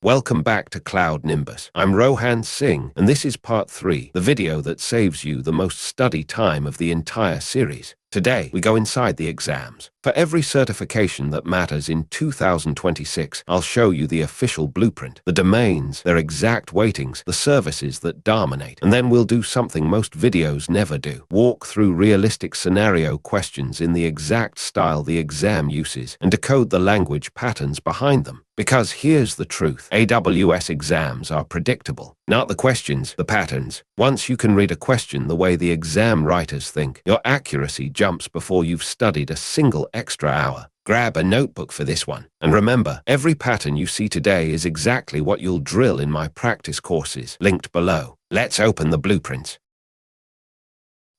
Welcome back to CloudNimbus. I'm Rohan Singh, and this is part 3, the video that saves you the most study time of the entire series. Today, we go inside the exams. For every certification that matters in 2026, I'll show you the official blueprint, the domains, their exact weightings, the services that dominate. And then we'll do something most videos never do. Walk through realistic scenario questions in the exact style the exam uses and decode the language patterns behind them. Because here's the truth, AWS exams are predictable. Not the questions, the patterns. Once you can read a question the way the exam writers think, your accuracy jumps before you've studied a single extra hour. Grab a notebook for this one. And remember, every pattern you see today is exactly what you'll drill in my practice courses, linked below. Let's open the blueprints.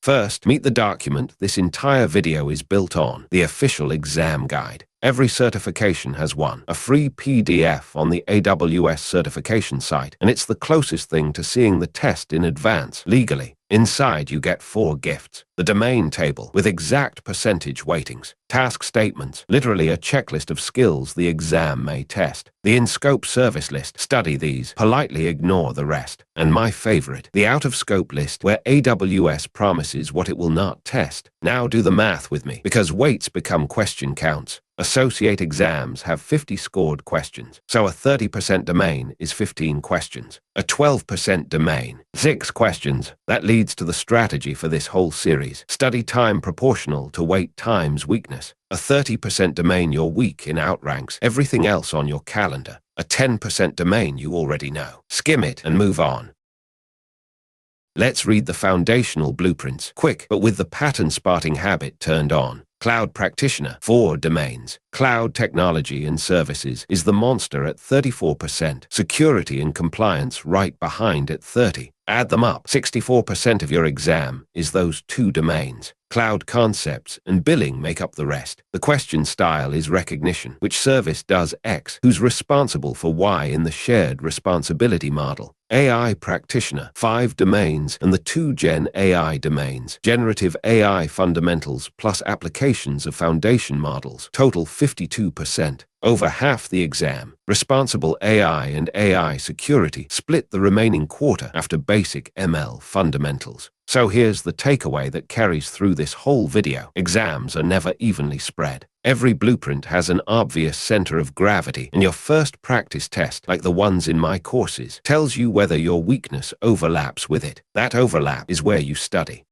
First, meet the document this entire video is built on, the official exam guide. Every certification has one, a free PDF on the AWS certification site, and it's the closest thing to seeing the test in advance, legally. Inside, you get 4 gifts. The domain table with exact percentage weightings. Task statements, literally a checklist of skills the exam may test. The in-scope service list, study these, politely ignore the rest. And my favorite, the out-of-scope list where AWS promises what it will not test. Now do the math with me, because weights become question counts. Associate exams have 50 scored questions, so a 30% domain is 15 questions. A 12% domain, 6 questions. That leads to the strategy for this whole series. Study time proportional to weight times weakness. A 30% domain you're weak in outranks everything else on your calendar. A 10% domain you already know. Skim it and move on. Let's read the foundational blueprints, quick but with the pattern-spotting habit turned on. Cloud Practitioner, 4 domains. Cloud Technology and Services is the monster at 34%. Security and Compliance right behind at 30%. Add them up. 64% of your exam is those 2 domains. Cloud Concepts and Billing make up the rest. The question style is recognition. Which service does X? Who's responsible for Y in the shared responsibility model? AI Practitioner, 5 domains and the 2 Gen AI domains. Generative AI fundamentals plus applications of foundation models. Total 52%. Over half the exam. Responsible AI and AI security split the remaining quarter after basic ML fundamentals. So here's the takeaway that carries through this whole video. Exams are never evenly spread. Every blueprint has an obvious center of gravity, and your first practice test, like the ones in my courses, tells you whether your weakness overlaps with it. That overlap is where you study.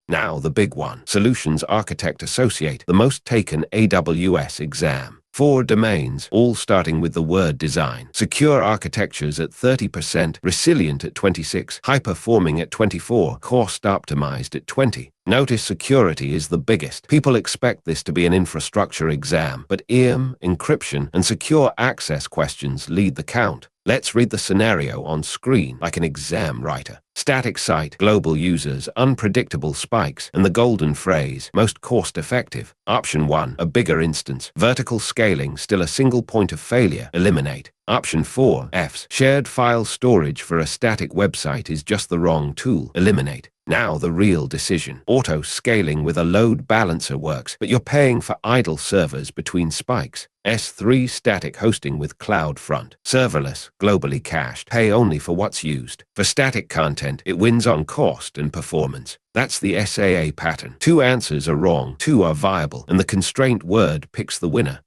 Now the big one, Solutions Architect Associate, the most taken AWS exam. 4 domains, all starting with the word design. Secure architectures at 30%, resilient at 26%, high-performing at 24%, cost-optimized at 20%. Notice security is the biggest. People expect this to be an infrastructure exam, but IAM, encryption, and secure access questions lead the count. Let's read the scenario on screen like an exam writer. Static site, global users, unpredictable spikes, and the golden phrase, most cost-effective. Option 1, a bigger instance. Vertical scaling, still a single point of failure, eliminate. Option 4, Fs, shared file storage for a static website is just the wrong tool, eliminate. Now the real decision. Auto-scaling with a load balancer works, but you're paying for idle servers between spikes. S3 static hosting with CloudFront. Serverless, globally cached. Pay only for what's used. For static content, it wins on cost and performance. That's the SAA pattern. 2 answers are wrong, 2 are viable, and the constraint word picks the winner.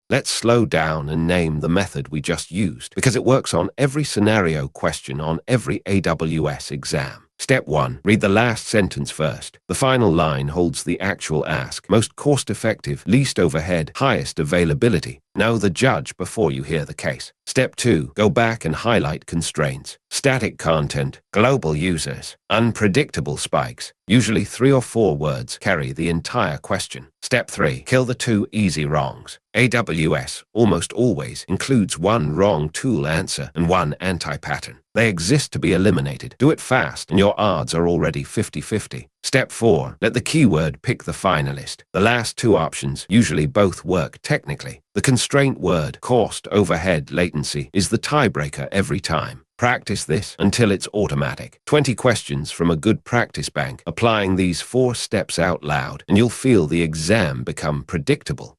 Let's slow down and name the method we just used, because it works on every scenario question on every AWS exam. Step 1. Read the last sentence first. The final line holds the actual ask. Most cost-effective, least overhead, highest availability. Know the judge before you hear the case. Step 2. Go back and highlight constraints. Static content, global users, unpredictable spikes. Usually 3 or 4 words carry the entire question. Step 3. Kill the 2 easy wrongs. AWS almost always includes 1 wrong tool answer and 1 anti-pattern. They exist to be eliminated. Do it fast and your odds are already 50-50. Step 4. Let the keyword pick the finalist. The last 2 options usually both work technically. The constraint word, cost, overhead, latency, is the tiebreaker every time. Practice this until it's automatic. 20 questions from a good practice bank, applying these 4 steps out loud, and you'll feel the exam become predictable.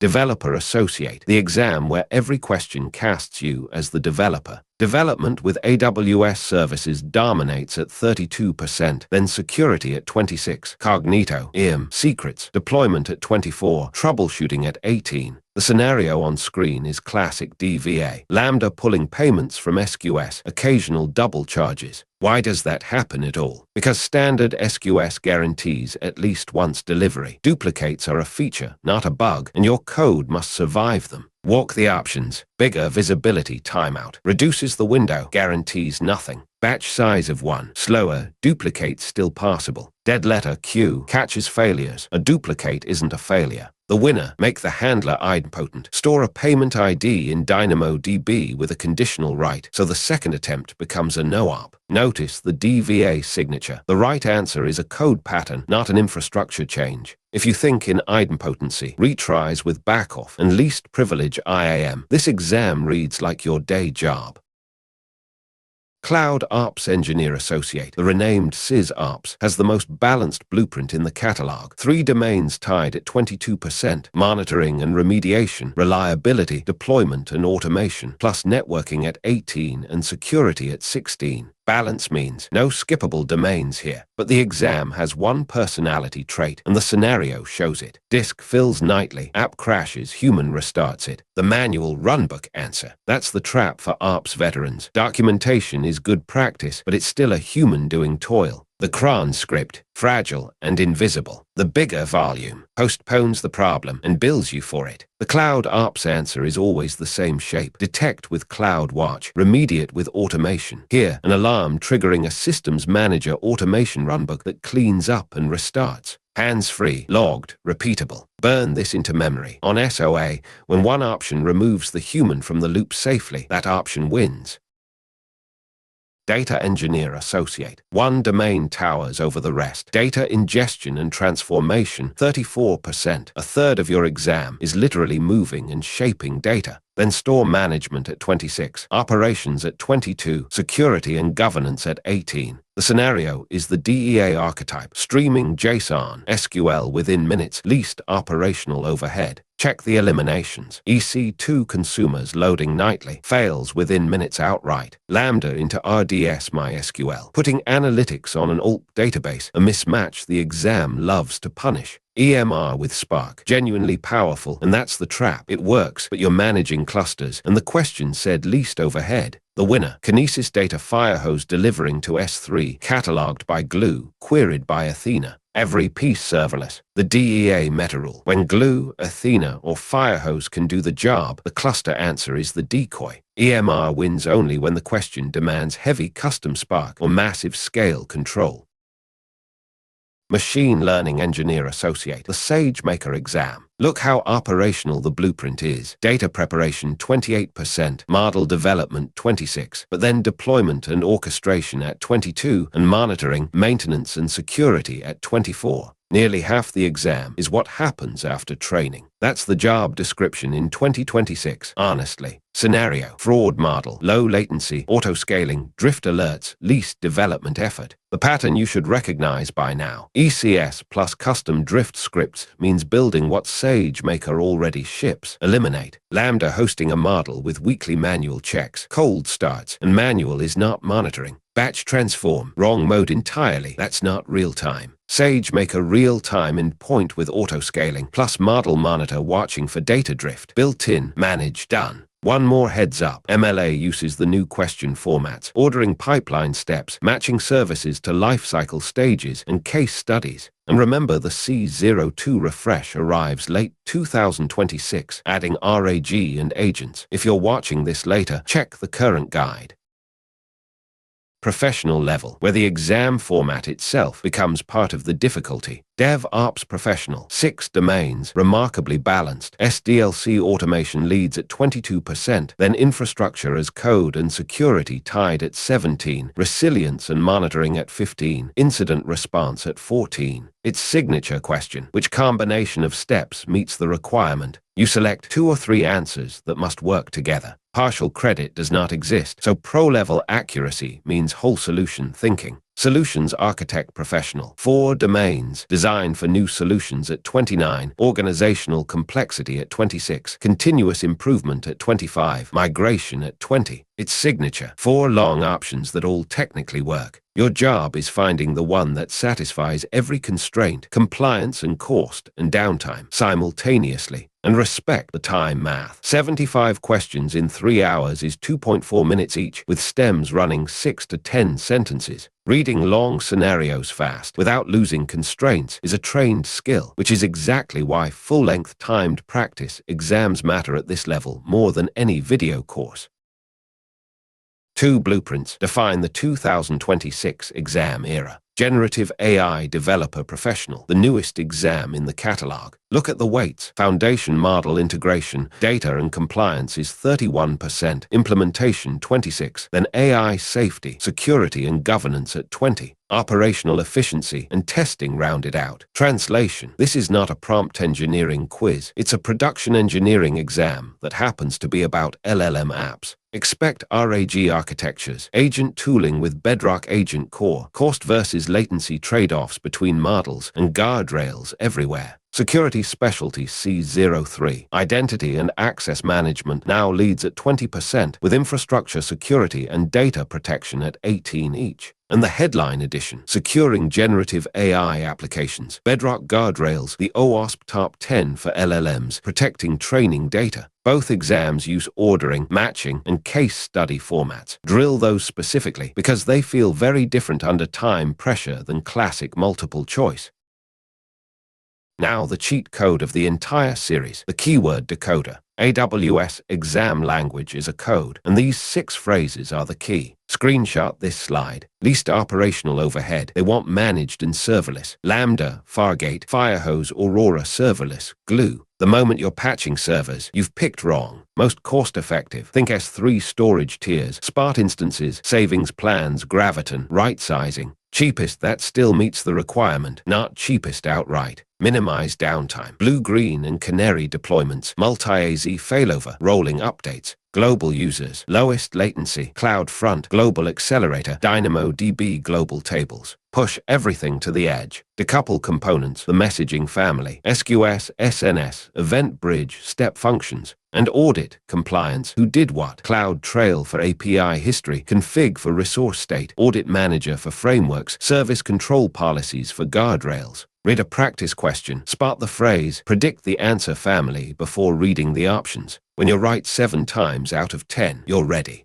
Developer Associate, the exam where every question casts you as the developer. Development with AWS services dominates at 32%, then security at 26%, cognito, IAM, secrets, deployment at 24%, troubleshooting at 18%. The scenario on screen is classic DVA. Lambda pulling payments from SQS, occasional double charges. Why does that happen at all? Because standard SQS guarantees at least once delivery. Duplicates are a feature, not a bug, and your code must survive them. Walk the options. Bigger visibility timeout. Reduces the window. Guarantees nothing. Batch size of 1. Slower. Duplicates still passable. Dead letter Q. Catches failures. A duplicate isn't a failure. The winner. Make the handler idempotent. Store a payment ID in DynamoDB with a conditional write, so the second attempt becomes a no-op. Notice the DVA signature. The right answer is a code pattern, not an infrastructure change. If you think in idempotency, retries with backoff, and least privilege IAM, this exam reads like your day job. CloudOps Engineer Associate, the renamed SysOps, has the most balanced blueprint in the catalog. 3 domains tied at 22%, monitoring and remediation, reliability, deployment and automation, plus networking at 18% and security at 16%. Balance means no skippable domains here, but the exam has one personality trait, and the scenario shows it. Disk fills nightly, app crashes, human restarts it. The manual runbook answer. That's the trap for ops veterans. Documentation is good practice, but it's still a human doing toil. The cron script, fragile and invisible. The bigger volume postpones the problem and bills you for it. The CloudOps answer is always the same shape. Detect with CloudWatch, remediate with automation. Here, an alarm triggering a systems manager automation runbook that cleans up and restarts. Hands-free, logged, repeatable. Burn this into memory. On SOA, when one option removes the human from the loop safely, that option wins. Data Engineer Associate. 1 domain towers over the rest. Data ingestion and transformation, 34%. A third of your exam is literally moving and shaping data. Then store management at 26%, operations at 22%, security and governance at 18%. The scenario is the DEA archetype, streaming JSON, SQL within minutes, least operational overhead. Check the eliminations. EC2 consumers loading nightly, fails within minutes outright. Lambda into RDS MySQL, putting analytics on an ALP database, a mismatch the exam loves to punish. EMR with Spark, genuinely powerful, and that's the trap. It works, but you're managing clusters, and the question said least overhead. The winner, Kinesis Data Firehose delivering to S3, cataloged by Glue, queried by Athena. Every piece serverless. The DEA meta rule. When Glue, Athena, or Firehose can do the job, the cluster answer is the decoy. EMR wins only when the question demands heavy custom Spark or massive scale control. Machine Learning Engineer Associate, the SageMaker exam. Look how operational the blueprint is. Data preparation 28%, model development 26%, but then deployment and orchestration at 22%, and monitoring, maintenance and security at 24%. Nearly half the exam is what happens after training. That's the job description in 2026, honestly. Scenario, fraud model, low latency, auto-scaling, drift alerts, least development effort. The pattern you should recognize by now. ECS plus custom drift scripts means building what SageMaker already ships. Eliminate. Lambda hosting a model with weekly manual checks, cold starts, and manual is not monitoring. Batch transform, wrong mode entirely, that's not real-time. SageMaker real-time endpoint with auto-scaling, plus model monitor watching for data drift. Built-in, manage, done. One more heads up, MLA uses the new question formats, ordering pipeline steps, matching services to lifecycle stages and case studies. And remember, the C02 refresh arrives late 2026, adding RAG and agents. If you're watching this later, check the current guide. Professional level, where the exam format itself becomes part of the difficulty. DevOps Professional, 6 domains, remarkably balanced. SDLC automation leads at 22%, then infrastructure as code and security tied at 17%, resilience and monitoring at 15%, incident response at 14%. Its signature question, which combination of steps meets the requirement? You select 2 or 3 answers that must work together. Partial credit does not exist, so pro-level accuracy means whole solution thinking. Solutions Architect Professional. 4 domains. Design for new solutions at 29. Organizational complexity at 26. Continuous improvement at 25. Migration at 20. Its signature. 4 long options that all technically work. Your job is finding the one that satisfies every constraint, compliance and cost and downtime simultaneously, and respect the time math. 75 questions in 3 hours is 2.4 minutes each, with stems running 6 to 10 sentences. Reading long scenarios fast without losing constraints is a trained skill, which is exactly why full-length timed practice exams matter at this level more than any video course. 2 blueprints define the 2026 exam era. Generative AI Developer Professional, the newest exam in the catalog. Look at the weights. Foundation model integration, data and compliance is 31%, implementation 26%, then AI safety, security and governance at 20%. Operational efficiency and testing rounded out. Translation. This is not a prompt engineering quiz. It's a production engineering exam that happens to be about LLM apps. Expect RAG architectures, agent tooling with Bedrock Agent Core, cost versus latency trade-offs between models, and guardrails everywhere. Security Specialty C03. Identity and access management now leads at 20%, with infrastructure security and data protection at 18% each. And the headline edition, Securing Generative AI Applications. Bedrock Guardrails, the OWASP Top 10 for LLMs, protecting training data. Both exams use ordering, matching, and case study formats. Drill those specifically because they feel very different under time pressure than classic multiple choice. Now the cheat code of the entire series, the keyword decoder. AWS exam language is a code, and these 6 phrases are the key. Screenshot this slide. Least operational overhead. They want managed and serverless. Lambda, Fargate, Firehose, Aurora serverless. Glue. The moment you're patching servers, you've picked wrong. Most cost-effective. Think S3 storage tiers, Spot instances, savings plans, Graviton, right-sizing. Cheapest that still meets the requirement, not cheapest outright. Minimize downtime. Blue-green and canary deployments, multi-AZ failover, rolling updates. Global users, lowest latency, CloudFront, Global Accelerator, DynamoDB global tables. Push everything to the edge. Decouple components, the messaging family, SQS, SNS, Event Bridge, step functions, and audit, compliance, who did what, Cloud Trail for API history, config for resource state, audit manager for frameworks, service control policies for guardrails. Read a practice question, spot the phrase, predict the answer family before reading the options. When you're right 7 times out of 10, you're ready.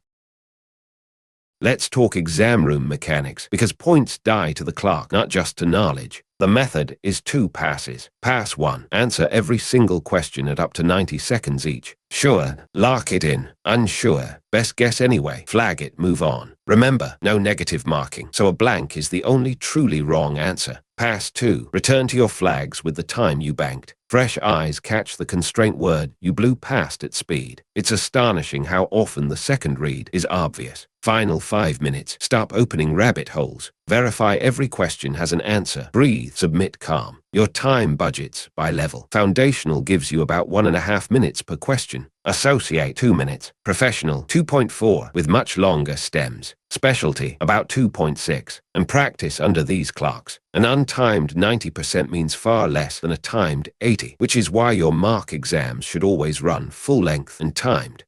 Let's talk exam room mechanics, because points die to the clock, not just to knowledge. The method is 2 passes. Pass 1. Answer every single question at up to 90 seconds each. Sure, lock it in. Unsure, best guess anyway. Flag it, move on. Remember, no negative marking, so a blank is the only truly wrong answer. Pass 2. Return to your flags with the time you banked. Fresh eyes catch the constraint word you blew past at speed. It's astonishing how often the second read is obvious. Final 5 minutes. Stop opening rabbit holes. Verify every question has an answer. Breathe, submit calm. Your time budgets by level. Foundational gives you about 1.5 minutes per question. Associate 2 minutes. Professional 2.4 with much longer stems. Specialty about 2.6. And practice under these clocks. An untimed 90% means far less than a timed 80, which is why your mock exams should always run full length and timed.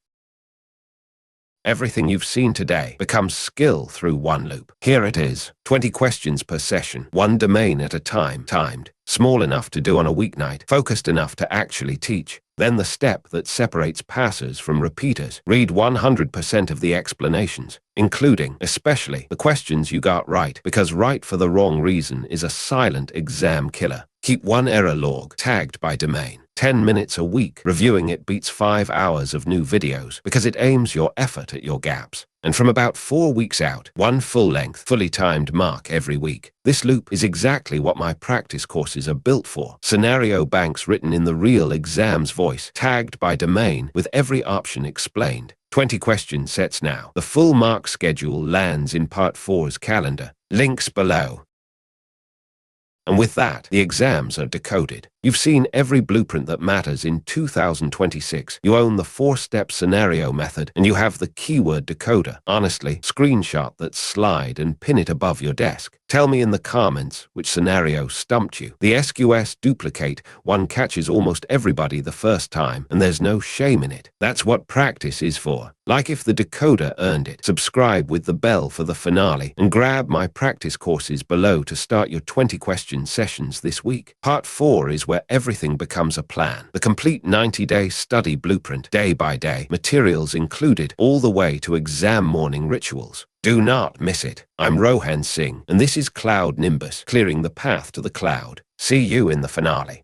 Everything you've seen today becomes skill through one loop. Here it is, 20 questions per session, 1 domain at a time, timed, small enough to do on a weeknight, focused enough to actually teach. Then the step that separates passers from repeaters. Read 100% of the explanations, including, especially, the questions you got right, because right for the wrong reason is a silent exam killer. Keep 1 error log, tagged by domain. 10 minutes a week. Reviewing it beats 5 hours of new videos because it aims your effort at your gaps. And from about 4 weeks out, 1 full-length, fully timed mark every week. This loop is exactly what my practice courses are built for. Scenario banks written in the real exam's voice, tagged by domain, with every option explained. 20 question sets now. The full mark schedule lands in Part 4's calendar. Links below. And with that, the exams are decoded. You've seen every blueprint that matters in 2026. You own the 4-step scenario method, and you have the keyword decoder. Honestly, screenshot that slide and pin it above your desk. Tell me in the comments which scenario stumped you. The SQS duplicate one catches almost everybody the first time, and there's no shame in it. That's what practice is for. Like if the decoder earned it. Subscribe with the bell for the finale, and grab my practice courses below to start your 20-question sessions this week. Part 4 is where everything becomes a plan. The complete 90-day study blueprint, day by day, materials included, all the way to exam morning rituals. Do not miss it. I'm Rohan Singh, and this is CloudNimbus, clearing the path to the cloud. See you in the finale.